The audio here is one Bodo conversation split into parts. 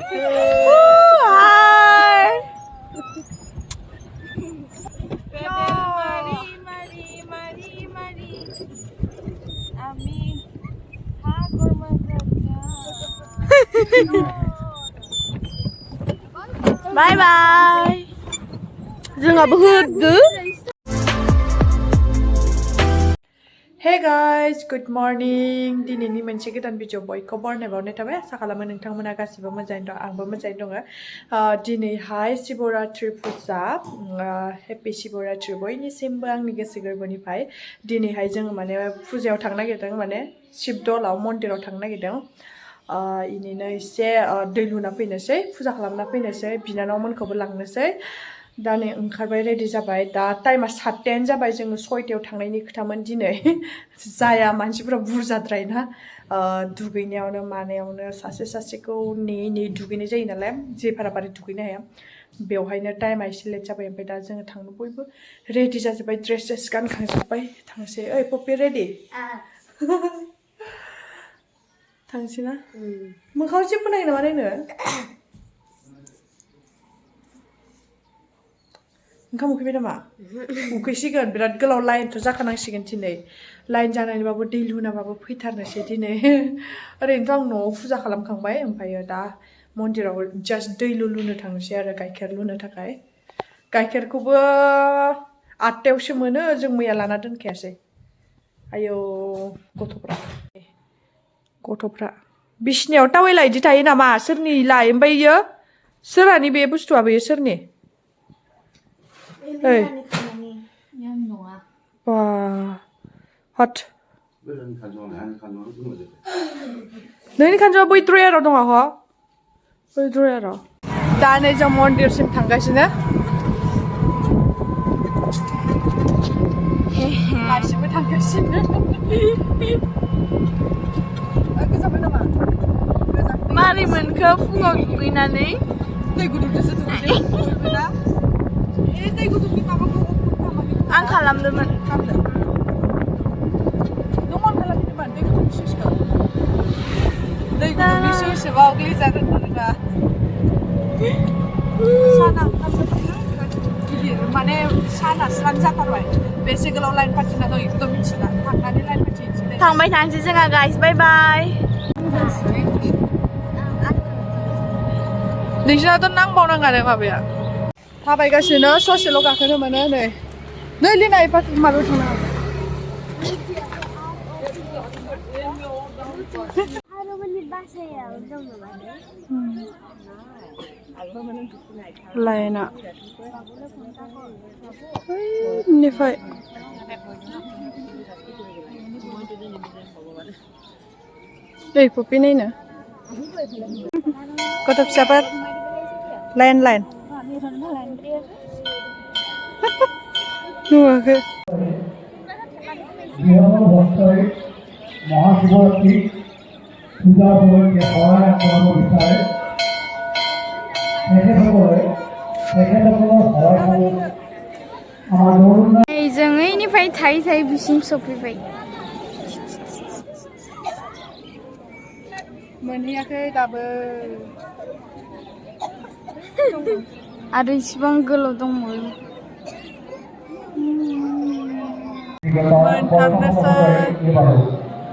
Hai. Mari. Ami hakur mengerja. Bye bye. Jangan berhudu. Hey guys, good morning. Dinini moनसे गोदान भिडिअ बयखौबो बरनायबावनाय थाबाय आसा खालामो नोंथांमोना गासिबो मोजाङै दं आंबो मोजाङै दङ दिनैहाय शिवरात्रि फुजा हेपि शिवरात्रि बयनिसिमबो आंनि गोसो गोरबोनिफ्राय दिनैहाय जों माने फुजायाव थांनो नागिरदों माने शिबदलाव मन्दिराव थांनो नागिरदों इनिनो एसे दै लुना फैनोसै फुजा खालामना फैनोसै बिनानावमोनखौबो लांनोसै दा नै ओंखारबाय रेडि जाबाय दा टाइमा 7टायानो जाबाय जों 6टायाव थांनायनि खोथामोन दिनै जाया मानसिफोरा बुरजाद्राय ना दुगैनायावनो मानायावनो सासेखौ नेयै दुगैनाय जायो नालाय जेफाराबारि दुगैनो हाया बेवहायनो टाइमा एसे लेट जाबाय ओमफ्राय दा जोङो थांनो बयबो रेडि जाजोब्बाय ड्रेस गानखांजोब्बाय थांसै ओइ पपि रेडि थांसै ना मोखाङाव जेबो नायो नामा नायनो ओंखाम उखैबाय नामा उखैसिगोन बिराद गोलाव लाइनथ' जाखानांसिगोन दिनै लाइन जानानैबाबो दै लुनाबाबो फैथारनोसै दिनै ओरैनोथ' आं न'आव फुजा खालामखांबाय ओमफ्रायो दा मन्दिराव जास्ट दै लुनो थांनोसै आरो गाइखेर लुनो थाखाय गाइखेरखौबो 8टायावसो मोनो जों मैया लाना दोनखायासै आयौ गथ'फ्रा बिसिनायाव टावेला इदि थायो नामा सोरनि लाय ओमफ्राय इयो सोरानि बे बुस्थुआ बेयो सोरनि Hey. Wah, hot. Nini kanjua boy dryer dong aku. Boy dryer. Dan aja mondir sim tanggasina. Masih bertanggasina. Aku sampai nama. Mari mwnkw fungau binanao. दै गुदुं दसे दुगैदों दै गुदुंनि माबाखौ आं खालामदोंमोन नों अन खालामदोंमोन दै गुदुंनि सुइचखौ दै गुदुंनि सुइचआव ग्लिजार होनदोंना साना गिदिर माने साना स्रां जाथारबाय बेसे गोलाव लाइन पार्टिना दं बेखौथ' मिथिला थांनानै लाइन पार्टि थांबाय थांसै जोंहा गाइस बाय बाय नोंसिनाथ' नांबावनांगौ माबाया थाबायगासिनो ससेल' गाखोनो मोनो नै लिना एफा माबायाव थांनो लाइना निफ्राय दै पपि नायनो गथ' फिसाफोर लाइन नुवाखै महाशिवरात्रि पूजा उपलक्षे সহায় কৰাব বিচাৰে जों ओइनिफ्राय थायै बिसिम सफैबाय मोनहैयाखै दाबो आरो इसिबां गोलाव दंबावो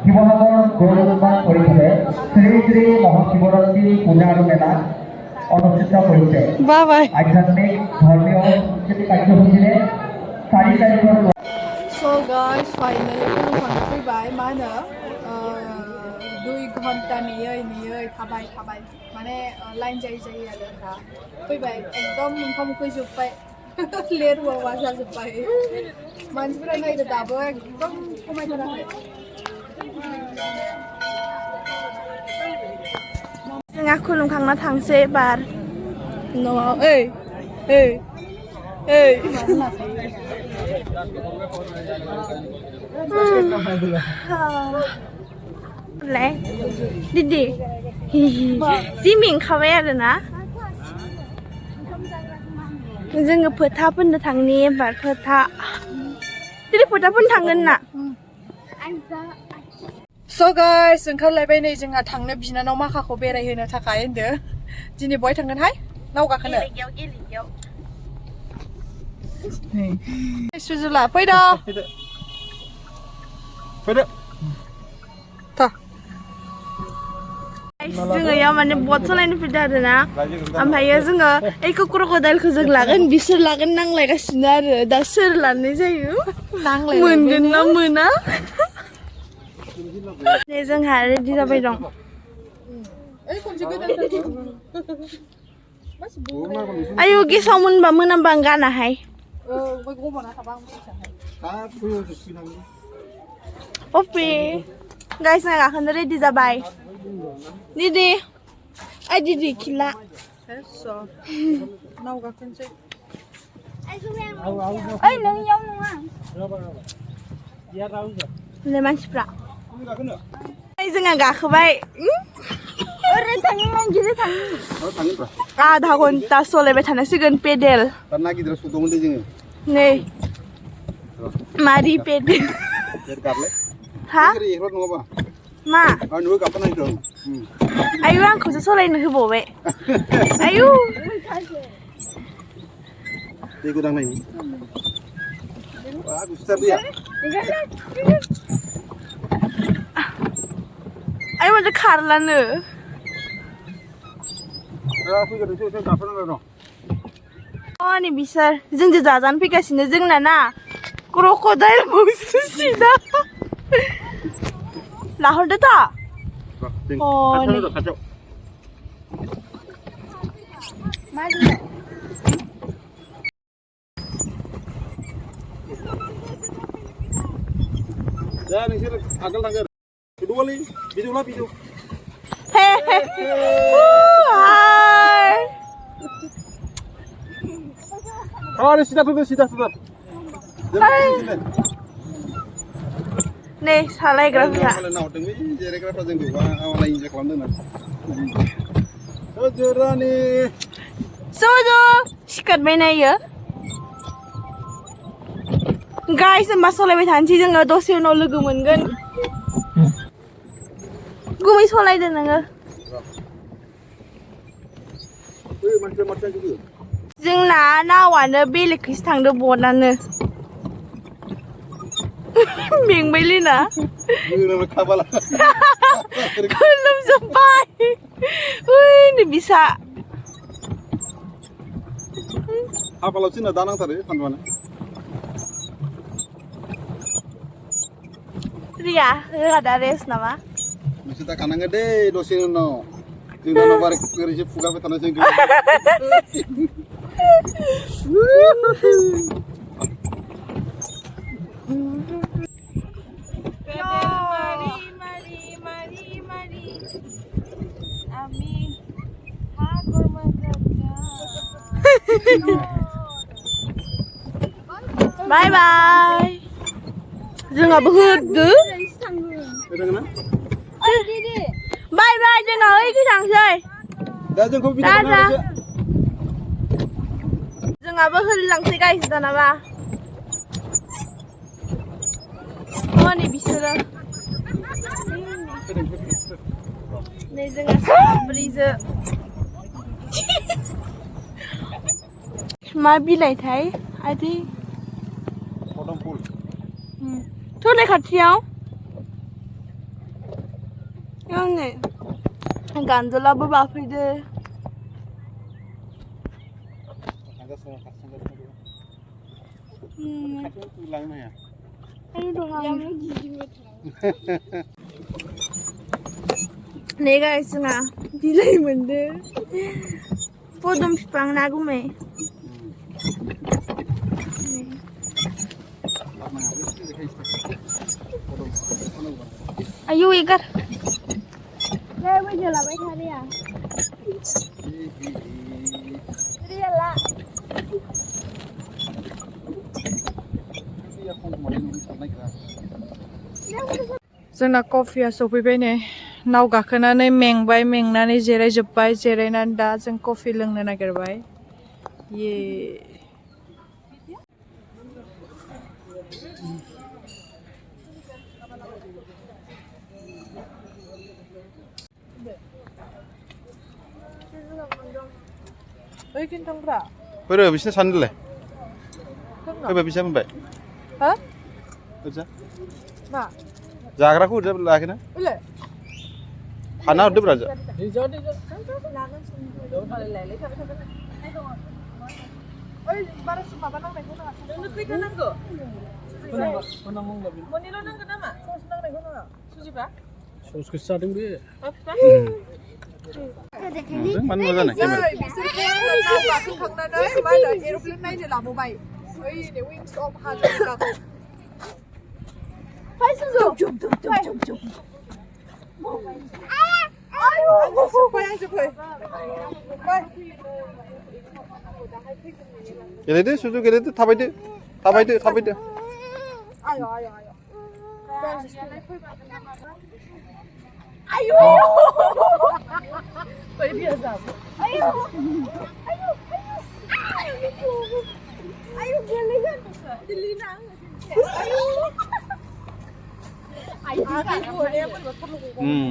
জীৱনৰ গৌৰৱমান কৰিছে শ্ৰী মহাশিৱৰাত্ৰি পূজা আৰু মেলা অনুষ্ঠিত কৰিছে আধ্যাত্মিক ধৰ্মীয় সাংস্কৃতিক কাৰ্যসূচীৰে 4 তাৰিখৰ So guys, finally फैबाय मा होनो 2 घन्टा नेयै थाबाय माने लाइन जायै आरो दा फैबाय एकदम ओंखाम उखैजोब्बाय लेरवा जाजोब्बाय मानसिफोरा नायदो दाबो एकदम खमायथाराखै जोंहा खुलुमखांना थांसै बार न'आव ओइ दिदि जि मेंखाबाय आरोना जोङो फोथा फोननो थांनि एबार फोथा दिनै फोथा फोननो थांगोन ना So guys, ओंखारलायबाय नै जोंहा थांनो बिनानाव माखाखौ बेरायहोनो थाखाय होनदो दिनै बहाय थांगोनहाय नाव गाखोनो गेलेगियाव सुजुला फैदो जोङो याव माने बट सालायनो फैदों आरोना ओमफ्रायो जोङो एखौ क्रकडाइलखौ जों लागोन बिसोर लागोन नांलायगासिनो आरो दा सोर लानाय जायो मोनगोन ना मोना दे जोंहा रेडि जाबाय दं आयु गेसाव मोनामबा आं गानाहाय अफे गाइस ना गाखोनो रेडि जाबाय दीदी ay didi खिला नाव गाखोनोसै ओइ नों याव नङा ले मानसिफ्रा जोंहा गाखोबाय ओरै थाङो आं गिदिर थाङो आधा घन्टा सलायबाय थानांसिगोन पेडेल ना गिदिर सुदोंमोन दे जोङो नै मारि पेडेल हा मा आयु आंखौसो सलायनो होबावबाय आयु दै गोदांनायनि गुसुथार दैया आयु माथो खारलानो नै बिसोर जोंजों जाजानो फैगासिनो जोंना ना क्रकडाइल मौसो सिदा लाहरदो दा दा नोंसोर आगोल थांगोन बिदौआलै बिदौ हे हे हाय अरे सिदा नै सालायग्राफोरा जिरायग्राफ्रा जोंखौ आवाला इन्जय खालामदों जरानि सुजु सिखारबाय नायो गाइस मा सलायबाय थानोसै जोङो दसे उनाव लोगो मोनगोन गुमै सलायदो नोङो जोंना नावानो बेलेगखैसो थांदो बटआनो मेंबायलै ना गोलोमजोब्बाय नै बिसा खाफालाव जोंना दा नांथारो फानबानो रिया होआ दा रेस्ट नामा नोंसोर दा गानांगोन दे दसे उनाव जोंनाव बारै ओरैसो फुगारबाय थानाय जों बाय बाय जोंहाबो होदो बाय बाय जोंहा ओइखै थांसै दा जोंखौ जोंहाबो होलांसै गाइस दानाबा नै बिसोरो नै जोंहा साब्रैसो मा बिलाइथाय आदै थोलाय खाथियाव आङो गान्दलाबो बाफैदो नै गाइस जोंहा बिलाइ मोनदो पदुम बिफां ना गुमै आयु एगार ले वीडियो लाबाय था रिया रिया ला जोंना कफिया सफैबाय नै नाव गाखोनानै मेंनानै जिरायजोब्बाय जिरायनानै दा जों कफि लोंनो नागिरबाय ये Oi, kintang bra. Fero bisnya sandal le. Fero bisa membaik. Hah? Bisa. Ma. Jagra ku udah lagi na. Ule. Hana udah beraja. Oi, bara semua nang naik gunung. Nang kita nang go. Monilo nang kenapa? Sos nang naik gunung. Suji ba? Sos ke starting be. Apa? Mana mana nih? Bisa kan nang aku kang nang naik mana aeroplane naik ni lamu bai. Oi, ni wings of hajar ka. Hai suzu. Jump. Ayo, siapa yang cepat? Bai. Gele deh, susu gele deh, tabai deh. Ayo. Bai biasa. Ayo, gelian. Dilinang.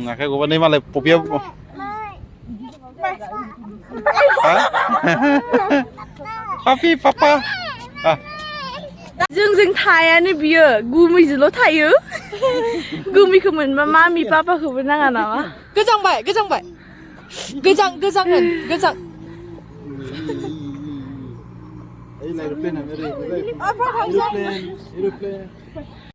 Akhirnya gue nih malah popia. Papi, papa. जों थायानो बियो गुमैजोंल' थायो गुमैखौ मोनबा मामि पापाखौबो नाङा नामा गोजांबाय गोजां होन गोजां Aeroplane.